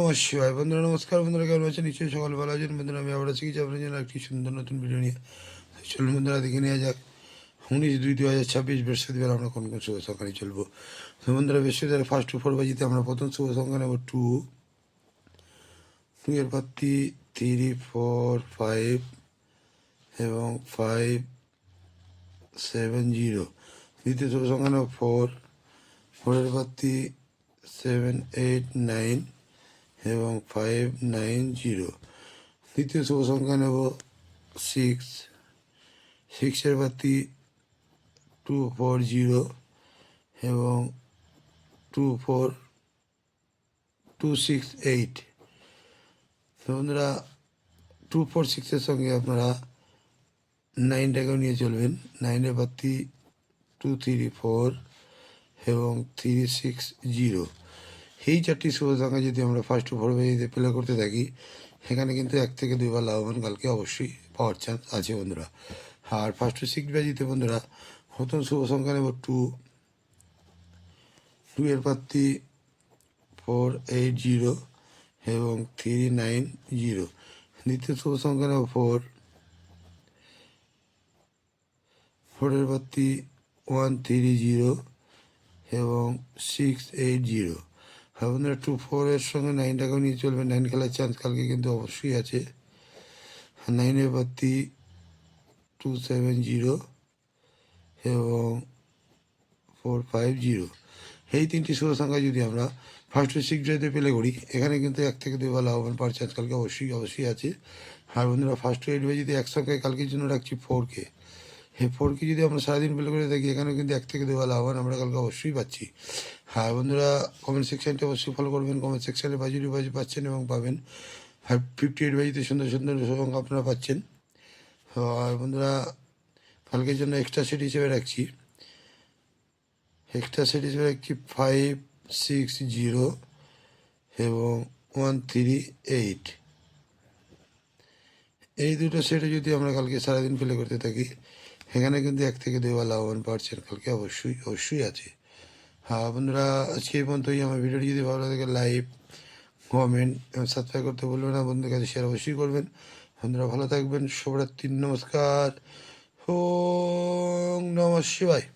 নমঃ শিবায়। বন্ধুরা নমস্কার। বন্ধুরা কেমন আছেন? নিশ্চয়ই সকাল ভালো আছেন। বন্ধুরা আমি আবার শিখেছি আপনার জন্য একটি সুন্দর নতুন ভিডিও নিয়ে। চলুন বন্ধুরা দেখে নেওয়া যাক 19/2/2026 বৃহস্পতিবার আমরা কোন কোন শুভ সংখ্যা নিয়ে চলবো। তো বন্ধুরা বৃহস্পতিবার ফার্স্ট টু 4 বাজিতে আমরা প্রথম শুভ সংখ্যা নেব 2। 2 এর পর 3, 4, 5 এবং 5, 7, 0। দ্বিতীয় শুভ সংখ্যা নেব 4। 4 এর পর 7, 8, 9 এবং 5, 9, 0। তৃতীয় শুভ সংখ্যা নেব 6। 6 এর পর 2, 4, 0 এবং 2, 4, 2, 6, 8। তো বন্ধুরা 2, 4, 6-এর সঙ্গে আপনারা 9টাকেও নিয়ে চলবেন। 9 এর পর 2, 3, 4 এবং 3, 6, 0। এই চারটি শুভ সংখ্যা যদি আমরা ফার্স্ট টু 4 বাজিতে প্লে করতে থাকি, সেখানে কিন্তু 1 থেকে 2 বার লাভবান কালকে অবশ্যই পাওয়ার চান্স আছে বন্ধুরা। আর ফার্স্ট টু 6 বাজিতে বন্ধুরা প্রথম শুভ সংখ্যা নেব 2। 2 এর পর 4, 8, 0 এবং 3, 9, 0। দ্বিতীয় শুভ সংখ্যা নেব 4। 4 এর পর 1, 3, 0 এবং 6, 8, 0। হ্যাঁ বন্ধুরা 2, 4 এর সঙ্গে 9টাকেও নিয়ে চলবে। 9 খেলার চান্স কালকে কিন্তু অবশ্যই আছে। 9 এর পর 2, 7, 0 এবং 4, 5, 0। এই তিনটি শুভ সংখ্যা যদি আমরা ফার্স্ট টু 6 বাজিতে প্লে করি, এখানে কিন্তু 1 থেকে 2 বার লাভবান পাওয়ার চান্স কালকে অবশ্যই আছে। আর বন্ধুরা ফার্স্ট টু 8 বাজিতে একসঙ্গে কালকের জন্য রাখছি 4কে। এই 4কে যদি আমরা সারাদিন প্লে করে থাকি, এখানেও কিন্তু 1 থেকে 2 বার লাভবান আমরা কালকে অবশ্যই পাচ্ছি। হ্যাঁ বন্ধুরা কমেন্ট সেকশনটি অবশ্যই ফলো করবেন। কমেন্ট সেকশনে বাজি পাচ্ছেন এবং পাবেন। 58 বাজিতে সুন্দর সুন্দর সংখ্যা আপনারা পাচ্ছেন। আর বন্ধুরা কালকের জন্য এক্সট্রা সেট হিসেবে রাখছি 5, 6, 0 এবং 1, 3, 8। এই দুটো সেটে যদি আমরা কালকে সারাদিন প্লে করতে থাকি, এখানে কিন্তু 1 থেকে 2 বার লাভবান পাওয়ার চান্স কালকে অবশ্যই আছে। হ্যাঁ বন্ধুরা আজকে এই পর্যন্তই। আমার ভিডিওটি যদি ভালো লাগে লাইক, কমেন্ট এবং সাবস্ক্রাইব করতে ভুলবেন না। বন্ধুদের কাছে শেয়ার অবশ্যই করবেন। বন্ধুরা ভালো থাকবেন। শুভরাত্রি, নমস্কার। ওম নমঃ শিবায়।